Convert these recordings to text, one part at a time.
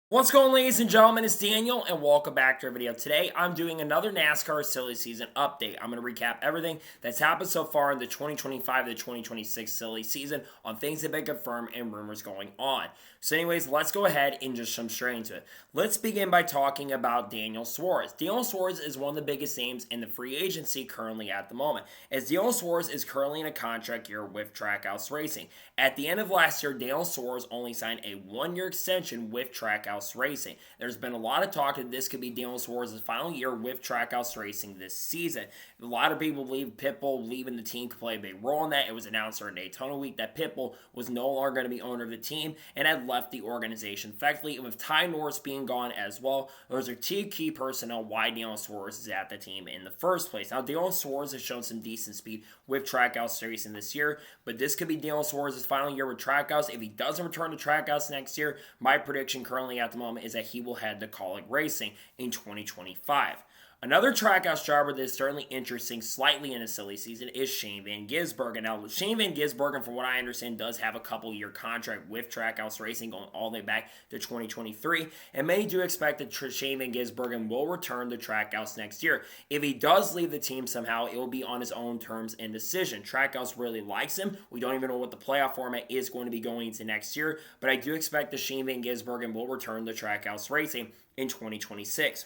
What's going on, ladies and gentlemen? It's Daniel, and welcome back to our video. Today, I'm doing another NASCAR silly season update. I'm going to recap everything that's happened so far in the 2025 to 2026 silly season on things that have been confirmed and rumors going on. So anyways, let's go ahead and just jump straight into it. Let's begin by talking about Daniel Suarez. Daniel Suarez is one of the biggest names in the free agency currently at the moment, as Daniel Suarez is currently in a contract year with Trackhouse Racing. At the end of last year, Daniel Suarez only signed a one-year extension with Trackhouse Racing. There's been a lot of talk that this could be Daniel Suarez's final year with Trackhouse Racing this season. A lot of people believe Pitbull leaving the team could play a big role in that. It was announced during Daytona week that Pitbull was no longer going to be owner of the team and had left the organization effectively. And with Ty Norris being gone as well, those are two key personnel why Daniel Suarez is at the team in the first place. Now, Daniel Suarez has shown some decent speed with Trackhouse Racing this year, but this could be Daniel Suarez's final year with Trackhouse. If he doesn't return to Trackhouse next year, my prediction currently at the moment is that he will head to Kaulig Racing in 2025. Another Trackhouse driver that is certainly interesting slightly in a silly season is Shane Van Gisbergen. Now, Shane Van Gisbergen, from what I understand, does have a couple-year contract with Trackhouse Racing going all the way back to 2023, and many do expect that Shane Van Gisbergen will return to Trackhouse next year. If he does leave the team somehow, it will be on his own terms and decision. Trackhouse really likes him. We don't even know what the playoff format is going to be going into next year, but I do expect that Shane Van Gisbergen will return to Trackhouse Racing in 2026.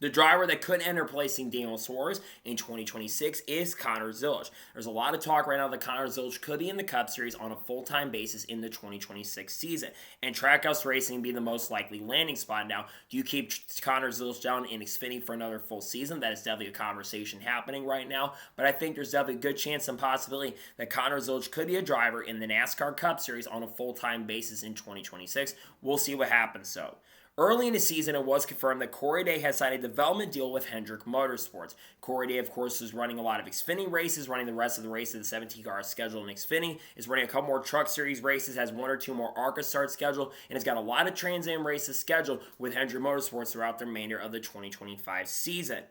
The driver that could end replacing Daniel Suarez in 2026 is Connor Zilisch. There's a lot of talk right now that Connor Zilisch could be in the Cup Series on a full-time basis in the 2026 season, and Trackhouse Racing be the most likely landing spot. Now, do you keep Connor Zilisch down in Xfinity for another full season? That is definitely a conversation happening right now, but I think there's definitely a good chance and possibility that Connor Zilisch could be a driver in the NASCAR Cup Series on a full-time basis in 2026. We'll see what happens, though. Early in the season, it was confirmed that Corey Day has signed a development deal with Hendrick Motorsports. Corey Day, of course, is running a lot of Xfinity races, running the rest of the races of the 17-car schedule in Xfinity, is running a couple more Truck Series races, has one or two more ARCA starts scheduled, and has got a lot of Trans Am races scheduled with Hendrick Motorsports throughout the remainder of the 2025 season.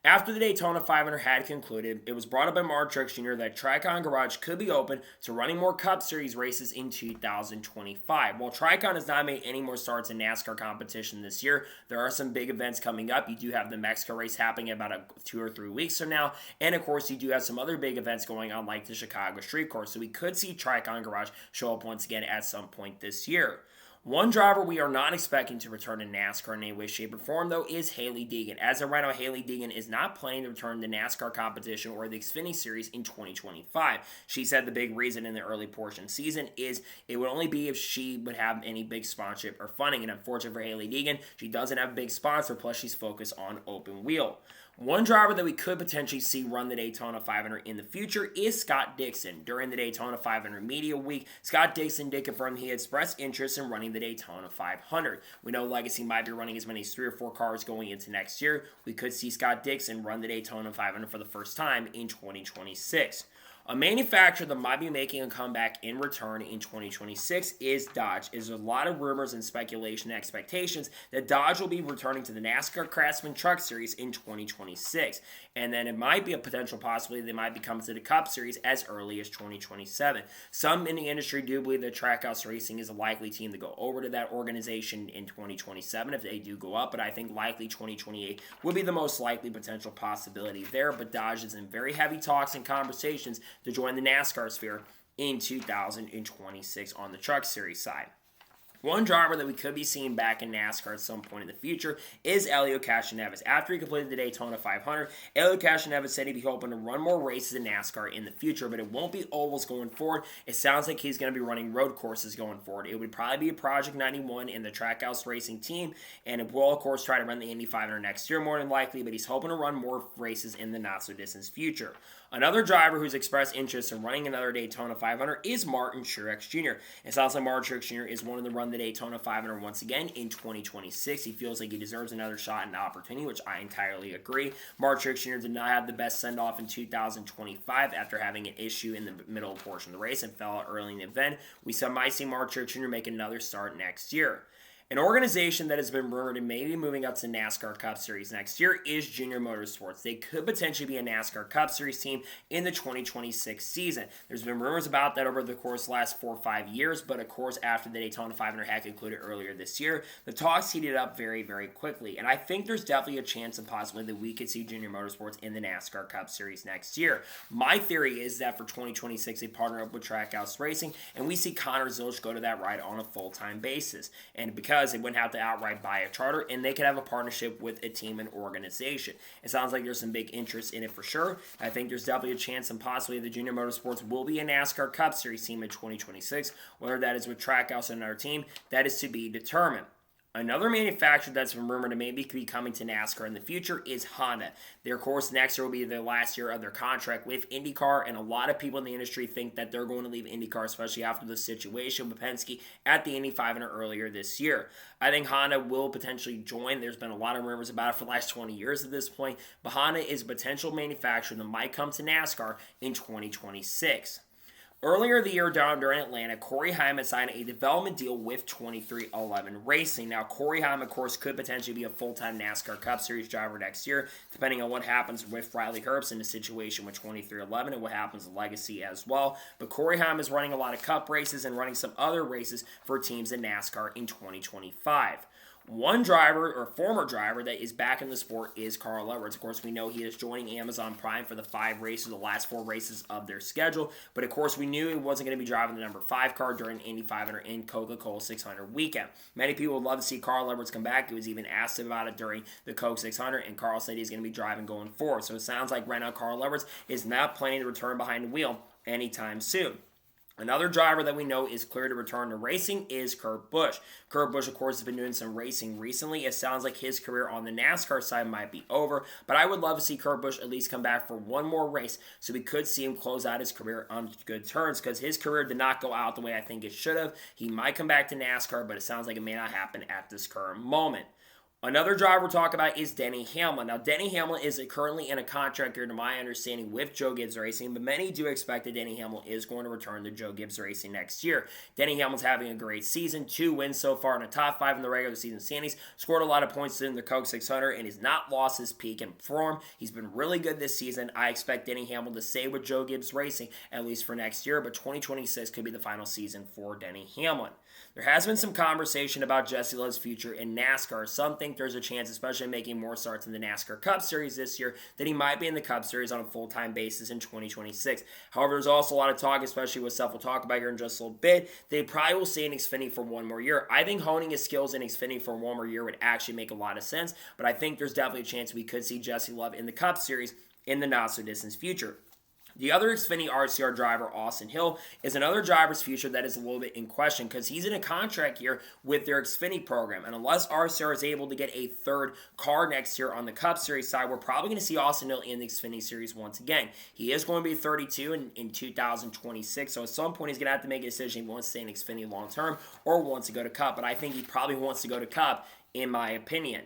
After the Daytona 500 had concluded, it was brought up by Mark Truex Jr. that Tricon Garage could be open to running more Cup Series races in 2025. While Tricon has not made any more starts in NASCAR competition this year, there are some big events coming up. You do have the Mexico race happening in about 2 or 3 weeks from now, and of course you do have some other big events going on like the Chicago Street Course, so we could see Tricon Garage show up once again at some point this year. One driver we are not expecting to return to NASCAR in any way, shape, or form, though, is Hailie Deegan. As of right now, Hailie Deegan is not planning to return to NASCAR competition or the Xfinity Series in 2025. She said the big reason in the early portion season is it would only be if she would have any big sponsorship or funding. And unfortunately for Hailie Deegan, she doesn't have a big sponsor, plus she's focused on open wheel. One driver that we could potentially see run the Daytona 500 in the future is Scott Dixon. During the Daytona 500 Media Week, Scott Dixon did confirm he had expressed interest in running the Daytona 500. We know Legacy might be running as many as 3 or 4 cars going into next year. We could see Scott Dixon run the Daytona 500 for the first time in 2026. A manufacturer that might be making a comeback in return in 2026 is Dodge. There's a lot of rumors and speculation and expectations that Dodge will be returning to the NASCAR Craftsman Truck Series in 2026. And then it might be a potential possibility they might be coming to the Cup Series as early as 2027. Some in the industry do believe that Trackhouse Racing is a likely team to go over to that organization in 2027 if they do go up, but I think likely 2028 would be the most likely potential possibility there. But Dodge is in very heavy talks and conversations to join the NASCAR sphere in 2026 on the Truck Series side. One driver that we could be seeing back in NASCAR at some point in the future is Helio Castroneves. After he completed the Daytona 500, Helio Castroneves said he'd be hoping to run more races in NASCAR in the future, but it won't be ovals going forward. It sounds like he's going to be running road courses going forward. It would probably be a Project 91 in the Trackhouse Racing team, and it will, of course, try to run the Indy 500 next year more than likely, but he's hoping to run more races in the not-so-distant future. Another driver who's expressed interest in running another Daytona 500 is Martin Truex Jr. It sounds like Martin Truex Jr. is wanting to run the Daytona 500 once again in 2026. He feels like he deserves another shot and opportunity, which I entirely agree. Martin Truex Jr. did not have the best send-off in 2025 after having an issue in the middle portion of the race and fell out early in the event. We might see Martin Truex Jr. make another start next year. An organization that has been rumored to maybe moving up to NASCAR Cup Series next year is Junior Motorsports. They could potentially be a NASCAR Cup Series team in the 2026 season. There's been rumors about that over the course of the last 4 or 5 years, but of course after the Daytona 500 had concluded earlier this year, the talks heated up very, very quickly. And I think there's definitely a chance and possibly that we could see Junior Motorsports in the NASCAR Cup Series next year. My theory is that for 2026 they partner up with Trackhouse Racing and we see Connor Zilch go to that ride on a full-time basis. And because they wouldn't have to outright buy a charter, and they could have a partnership with a team and organization. It sounds like there's some big interest in it for sure. I think there's definitely a chance and possibly the Junior Motorsports will be a NASCAR Cup Series team in 2026. Whether that is with Trackhouse or another team, that is to be determined. Another manufacturer that's been rumored to maybe be coming to NASCAR in the future is Honda. Their course next year will be their last year of their contract with IndyCar, and a lot of people in the industry think that they're going to leave IndyCar, especially after the situation with Penske at the Indy 500 earlier this year. I think Honda will potentially join. There's been a lot of rumors about it for the last 20 years at this point, but Honda is a potential manufacturer that might come to NASCAR in 2026. Earlier the year down during Atlanta, Corey Heim signed a development deal with 2311 Racing. Now, Corey Heim, of course, could potentially be a full-time NASCAR Cup Series driver next year, depending on what happens with Riley Herbst in the situation with 2311 and what happens with Legacy as well. But Corey Heim is running a lot of Cup races and running some other races for teams in NASCAR in 2025. One driver, or former driver, that is back in the sport is Carl Edwards. Of course, we know he is joining Amazon Prime for the 5 races, the last 4 races of their schedule. But of course, we knew he wasn't going to be driving the number 5 car during Indy 500 and Coca-Cola 600 weekend. Many people would love to see Carl Edwards come back. He was even asked about it during the Coke 600, and Carl said he's going to be driving going forward. So it sounds like right now Carl Edwards is not planning to return behind the wheel anytime soon. Another driver that we know is clear to return to racing is Kurt Busch. Kurt Busch, of course, has been doing some racing recently. It sounds like his career on the NASCAR side might be over, but I would love to see Kurt Busch at least come back for one more race so we could see him close out his career on good terms because his career did not go out the way I think it should have. He might come back to NASCAR, but it sounds like it may not happen at this current moment. Another driver we'll talk about is Denny Hamlin. Now, Denny Hamlin is currently in a contract here, to my understanding, with Joe Gibbs Racing, but many do expect that Denny Hamlin is going to return to Joe Gibbs Racing next year. Denny Hamlin's having a great season, 2 wins so far in the top 5 in the regular season standings, scored a lot of points in the Coke 600, and has not lost his peak in form. He's been really good this season. I expect Denny Hamlin to stay with Joe Gibbs Racing, at least for next year, but 2026 could be the final season for Denny Hamlin. There has been some conversation about Jesse Love's future in NASCAR. Some think there's a chance, especially making more starts in the NASCAR Cup Series this year, that he might be in the Cup Series on a full-time basis in 2026. However, there's also a lot of talk, especially with stuff we'll talk about here in just a little bit. They probably will stay in Xfinity for one more year. I think honing his skills in Xfinity for one more year would actually make a lot of sense, but I think there's definitely a chance we could see Jesse Love in the Cup Series in the not-so-distant future. The other Xfinity RCR driver, Austin Hill, is another driver's future that is a little bit in question because he's in a contract year with their Xfinity program. And unless RCR is able to get a third car next year on the Cup Series side, we're probably going to see Austin Hill in the Xfinity Series once again. He is going to be 32 in 2026, so at some point he's going to have to make a decision if he wants to stay in Xfinity long term or wants to go to Cup. But I think he probably wants to go to Cup, in my opinion.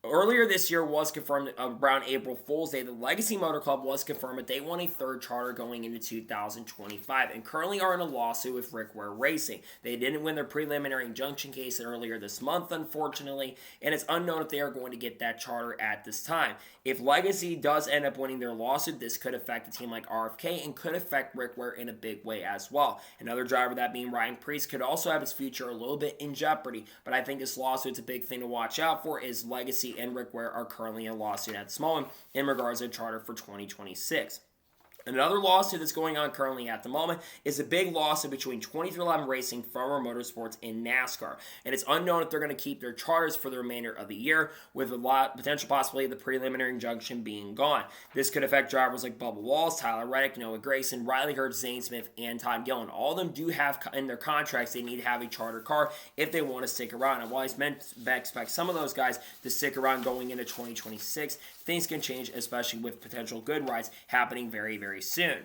Earlier this year was confirmed around April Fool's Day. The Legacy Motor Club was confirmed that they want a third charter going into 2025 and currently are in a lawsuit with Rick Ware Racing. They didn't win their preliminary injunction case earlier this month, unfortunately, and it's unknown if they are going to get that charter at this time. If Legacy does end up winning their lawsuit, this could affect a team like RFK and could affect Rick Ware in a big way as well. Another driver, that being Ryan Preece, could also have his future a little bit in jeopardy, but I think this lawsuit's a big thing to watch out for, is Legacy and Rick Ware are currently in a lawsuit at this moment in regards to a charter for 2026. Another lawsuit that's going on currently at the moment is a big lawsuit between 2311 Racing, Farmer Motorsports, and NASCAR. And it's unknown if they're going to keep their charters for the remainder of the year, with a lot potential possibility of the preliminary injunction being gone. This could affect drivers like Bubba Wallace, Tyler Reddick, Noah Gragson, Riley Herbst, Zane Smith, and Todd Gillen. All of them do have in their contracts they need to have a charter car if they want to stick around. And while he's meant to expect some of those guys to stick around going into 2026, things can change, especially with potential good rides happening very, very soon.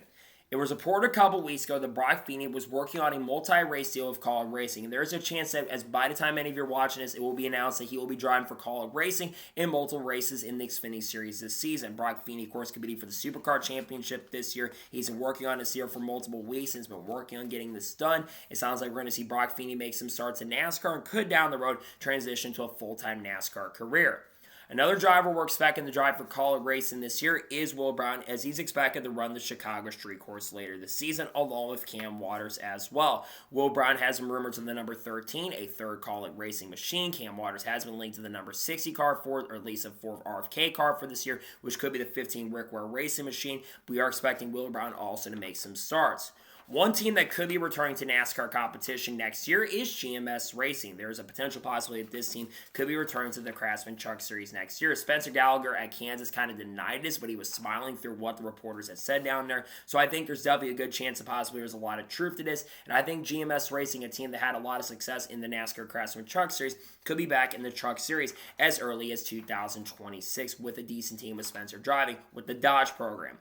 It was reported a couple weeks ago that Brock Feeney was working on a multi-race deal with College Racing, and there's a chance that as by the time any of you are watching this, it will be announced that he will be driving for College Racing in multiple races in the Xfinity Series this season. Brock Feeney, of course, competing for the Supercar Championship this year. He's been working on this year for multiple weeks and has been working on getting this done. It sounds like we're going to see Brock Feeney make some starts in NASCAR and could down the road transition to a full-time NASCAR career. Another driver we're expecting to drive for College Racing this year is Will Brown, as he's expected to run the Chicago Street Course later this season, along with Cam Waters as well. Will Brown has been rumored to the number 13, a third College Racing machine. Cam Waters has been linked to the number 60 car or at least a fourth RFK car for this year, which could be the 15 Rick Ware Racing machine. We are expecting Will Brown also to make some starts. One team that could be returning to NASCAR competition next year is GMS Racing. There is a potential possibility that this team could be returning to the Craftsman Truck Series next year. Spencer Gallagher at Kansas kind of denied this, but he was smiling through what the reporters had said down there. So I think there's definitely a good chance that possibly there's a lot of truth to this. And I think GMS Racing, a team that had a lot of success in the NASCAR Craftsman Truck Series, could be back in the Truck Series as early as 2026 with a decent team with Spencer driving with the Dodge program.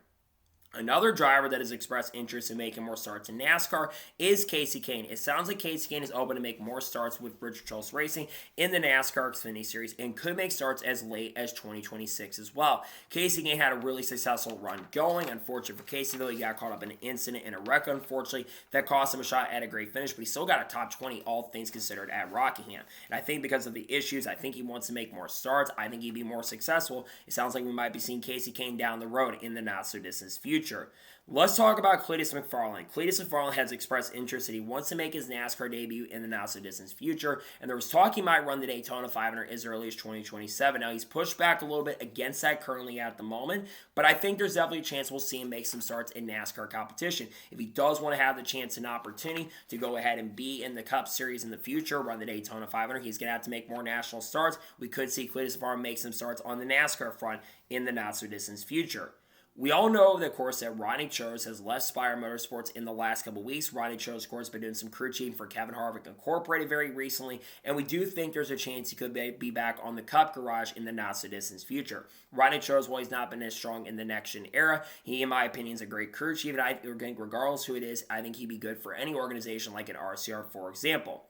Another driver that has expressed interest in making more starts in NASCAR is Casey Kane. It sounds like Casey Kane is open to make more starts with Richard Childress Racing in the NASCAR Xfinity Series and could make starts as late as 2026 as well. Casey Kane had a really successful run going. Unfortunately for Casey, though, he got caught up in an incident and a wreck, unfortunately, that cost him a shot at a great finish, but he still got a top 20, all things considered, at Rockingham. And I think because of the issues, I think he wants to make more starts. I think he'd be more successful. It sounds like we might be seeing Casey Kane down the road in the not-so-distant future. Let's talk about Cletus McFarlane. Cletus McFarlane has expressed interest that he wants to make his NASCAR debut in the not-so-distant future, and there was talk he might run the Daytona 500 as early as 2027. Now, he's pushed back a little bit against that currently at the moment, but I think there's definitely a chance we'll see him make some starts in NASCAR competition. If he does want to have the chance and opportunity to go ahead and be in the Cup Series in the future, run the Daytona 500, he's going to have to make more national starts. We could see Cletus McFarlane make some starts on the NASCAR front in the not-so-distant future. We all know, of course, that Ronnie Childress has left Spire Motorsports in the last couple weeks. Ronnie Childress, of course, been doing some crew chiefing for Kevin Harvick Incorporated very recently, and we do think there's a chance he could be back on the Cup garage in the not-so-distant future. Ronnie Childress, while he's not been as strong in the next-gen era, he, in my opinion, is a great crew chief, and I think regardless who it is, I think he'd be good for any organization like an RCR, for example.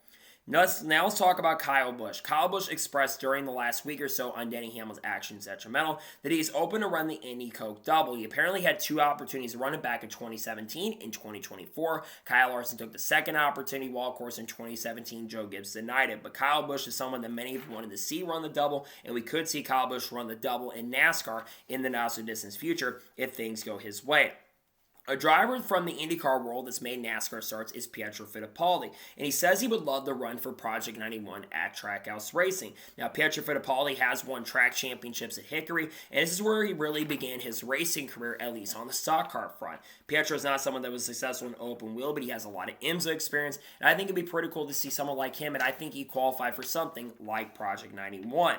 Now let's talk about Kyle Busch. Kyle Busch expressed during the last week or so on Denny Hamlin's Actions Detrimental that he's open to run the Indy Coke Double. He apparently had two opportunities to run it back in 2017 and 2024. Kyle Larson took the second opportunity, while, of course, in 2017, Joe Gibbs denied it. But Kyle Busch is someone that many of you wanted to see run the double, and we could see Kyle Busch run the double in NASCAR in the not-so-distant future if things go his way. A driver from the IndyCar world that's made NASCAR starts is Pietro Fittipaldi, and he says he would love to run for Project 91 at Trackhouse Racing. Now, Pietro Fittipaldi has won track championships at Hickory, and this is where he really began his racing career, at least on the stock car front. Pietro is not someone that was successful in open wheel, but he has a lot of IMSA experience, and I think it'd be pretty cool to see someone like him, and I think he'd qualify for something like Project 91.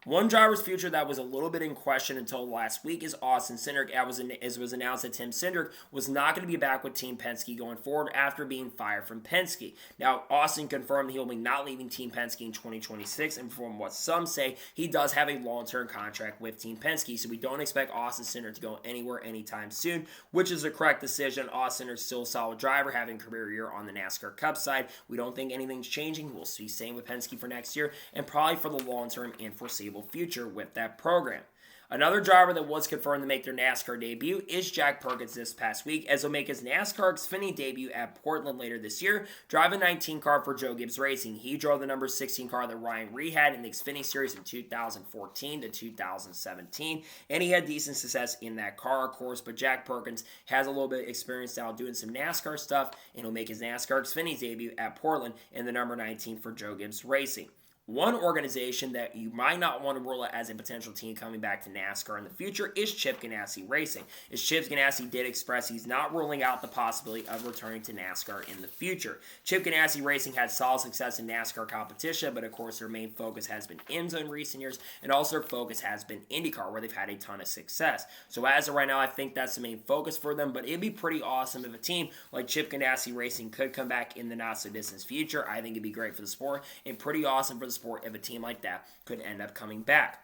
One driver's future that was a little bit in question until last week is Austin Cindric, as it was announced that Tim Cindric was not going to be back with Team Penske going forward after being fired from Penske. Now, Austin confirmed he will be not leaving Team Penske in 2026, and from what some say, he does have a long-term contract with Team Penske, so we don't expect Austin Cindric to go anywhere anytime soon, which is the correct decision. Austin is still a solid driver, having a career year on the NASCAR Cup side. We don't think anything's changing. We'll see same with Penske for next year, and probably for the long-term and foreseeable future with that program. Another driver that was confirmed to make their NASCAR debut is Jack Perkins this past week, as he'll make his NASCAR Xfinity debut at Portland later this year, driving 19 car for Joe Gibbs Racing. He drove the number 16 car that Ryan Reed had in the Xfinity Series from 2014 to 2017, and he had decent success in that car, of course, but Jack Perkins has a little bit of experience now doing some NASCAR stuff, and he'll make his NASCAR Xfinity debut at Portland in the number 19 for Joe Gibbs Racing. One organization that you might not want to rule out as a potential team coming back to NASCAR in the future is Chip Ganassi Racing. As Chip Ganassi did express, he's not ruling out the possibility of returning to NASCAR in the future. Chip Ganassi Racing had solid success in NASCAR competition, but of course their main focus has been IMSA in recent years, and also their focus has been IndyCar, where they've had a ton of success. So as of right now, I think that's the main focus for them, but it'd be pretty awesome if a team like Chip Ganassi Racing could come back in the not-so-distant future. I think it'd be great for the sport, and pretty awesome for the sport if a team like that could end up coming back.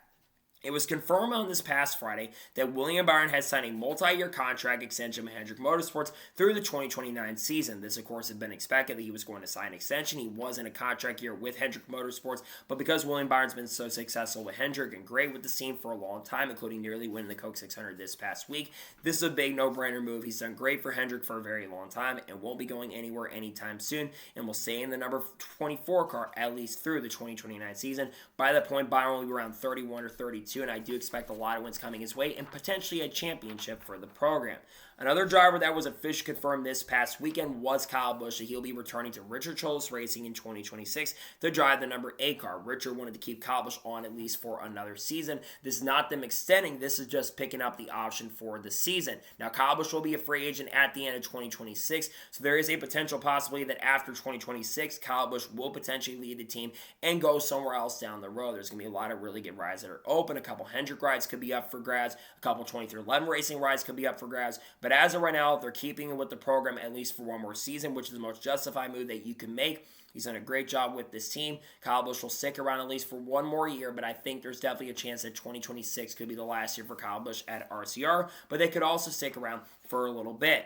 It was confirmed on this past Friday that William Byron has signed a multi-year contract extension with Hendrick Motorsports through the 2029 season. This, of course, had been expected that he was going to sign an extension. He was in a contract year with Hendrick Motorsports, but because William Byron's been so successful with Hendrick and great with the team for a long time, including nearly winning the Coke 600 this past week, this is a big no-brainer move. He's done great for Hendrick for a very long time and won't be going anywhere anytime soon, and will stay in the number 24 car at least through the 2029 season. By that point, Byron will be around 31 or 32, and I do expect a lot of wins coming his way and potentially a championship for the program. Another driver that was officially confirmed this past weekend was Kyle Busch, that he'll be returning to Richard Childress Racing in 2026 to drive the number 8 car. Richard wanted to keep Kyle Busch on at least for another season. This is not them extending, this is just picking up the option for the season. Now, Kyle Busch will be a free agent at the end of 2026, so there is a potential possibility that after 2026, Kyle Busch will potentially lead the team and go somewhere else down the road. There's going to be a lot of really good rides that are open. A couple Hendrick rides could be up for grabs. A couple 2311 racing rides could be up for grabs. But as of right now, they're keeping it with the program at least for one more season, which is the most justified move that you can make. He's done a great job with this team. Kyle Busch will stick around at least for one more year, but I think there's definitely a chance that 2026 could be the last year for Kyle Busch at RCR, but they could also stick around for a little bit.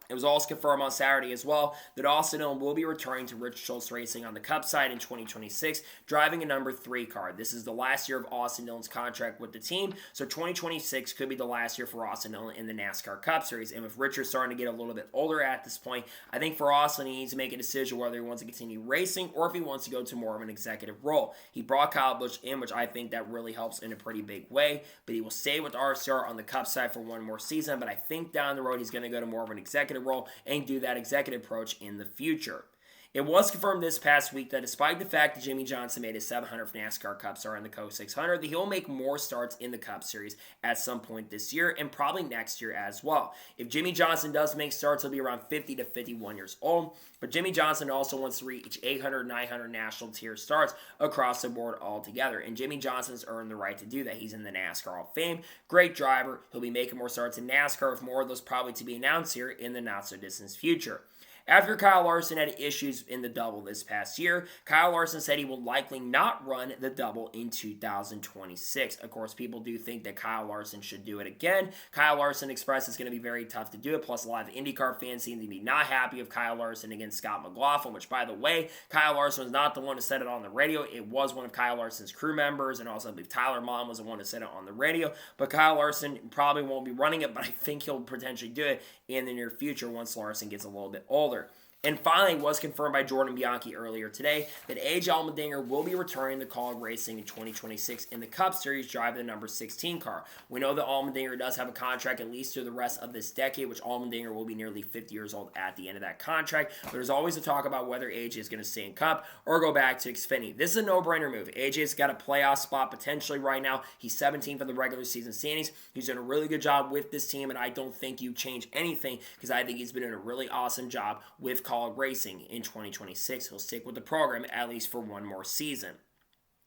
It was also confirmed on Saturday as well that Austin Dillon will be returning to Richard Childress Racing on the Cup side in 2026, driving a number 3 car. This is the last year of Austin Dillon's contract with the team, so 2026 could be the last year for Austin Dillon in the NASCAR Cup Series. And with Richard starting to get a little bit older at this point, I think for Austin, he needs to make a decision whether he wants to continue racing or if he wants to go to more of an executive role. He brought Kyle Busch in, which I think that really helps in a pretty big way, but he will stay with RCR on the Cup side for one more season, but I think down the road he's going to go to more of an executive role and do that executive approach in the future. It was confirmed this past week that despite the fact that Jimmie Johnson made his 700th NASCAR Cup start in the Coke 600, that he'll make more starts in the Cup Series at some point this year and probably next year as well. If Jimmie Johnson does make starts, he'll be around 50 to 51 years old, but Jimmie Johnson also wants to reach 800, 900 national tier starts across the board altogether, and Jimmie Johnson's earned the right to do that. He's in the NASCAR Hall of Fame, great driver. He'll be making more starts in NASCAR, with more of those probably to be announced here in the not-so-distant future. After Kyle Larson had issues in the double this past year, Kyle Larson said he will likely not run the double in 2026. Of course, people do think that Kyle Larson should do it again. Kyle Larson expressed it's going to be very tough to do it, plus a lot of IndyCar fans seem to be not happy with Kyle Larson against Scott McLaughlin, which, by the way, Kyle Larson was not the one who said it on the radio. It was one of Kyle Larson's crew members, and also I believe Tyler Mom was the one who said it on the radio. But Kyle Larson probably won't be running it, but I think he'll potentially do it in the near future once Larson gets a little bit older. And finally, it was confirmed by Jordan Bianchi earlier today that A.J. Allmendinger will be returning to Kaulig Racing in 2026 in the Cup Series, driving the number 16 car. We know that Allmendinger does have a contract at least through the rest of this decade, which Allmendinger will be nearly 50 years old at the end of that contract. But there's always a talk about whether A.J. is going to stay in Cup or go back to Xfinity. This is a no-brainer move. A.J.'s got a playoff spot potentially right now. He's 17th in the regular season standings. He's done a really good job with this team, and I don't think you change anything because I think he's been doing a really awesome job with Kaulig Racing in 2026. He'll stick with the program at least for one more season.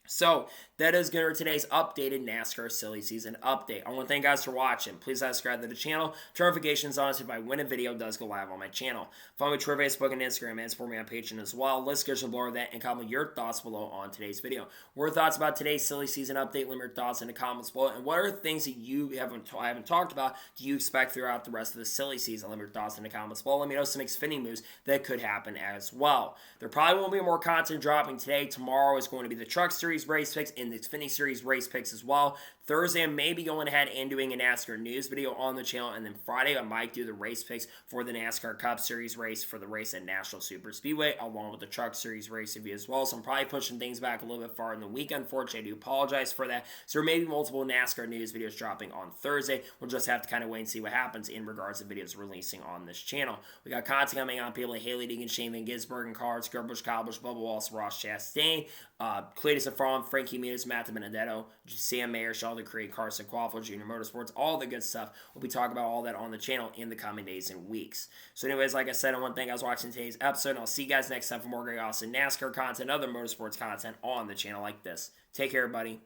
So, that is going to be today's updated NASCAR Silly Season update. I want to thank you guys for watching. Please subscribe to the channel. Turn notifications on so if I win a video, it does go live on my channel. Follow me on Twitter, Facebook, and Instagram, and support me on Patreon as well. Let's get some below that and comment your thoughts below on today's video. What are your thoughts about today's Silly Season update? Let me know your thoughts in the comments below. And what are things that you I haven't talked about do you expect throughout the rest of the Silly Season? Let me know your thoughts in the comments below. Let me know some Xfinity moves that could happen as well. There probably won't be more content dropping today. Tomorrow is going to be the Truck Series race picks and the Xfinity Series race picks as well. Thursday, I may be going ahead and doing a NASCAR news video on the channel, and then Friday, I might do the race picks for the NASCAR Cup Series race for the race at National Super Speedway, along with the Truck Series race review as well. So I'm probably pushing things back a little bit far in the week. Unfortunately, I do apologize for that. So there may be multiple NASCAR news videos dropping on Thursday. We'll just have to kind of wait and see what happens in regards to videos releasing on this channel. We got content coming on people like Haley Deegan, Shane Van Gisbergen, and Cards, Busch, Kyle Busch, Bubba Wallace, Ross Chastain, Cletus Afron, Frankie Muniz, Matt Benedetto, Sam Mayer, Sheldon Creed, Carson Quaffle, Junior Motorsports, all the good stuff. We'll be talking about all that on the channel in the coming days and weeks. So anyways, like I said, I want to thank you guys for watching today's episode, and I'll see you guys next time for more great awesome NASCAR content, other motorsports content on the channel like this. Take care, everybody.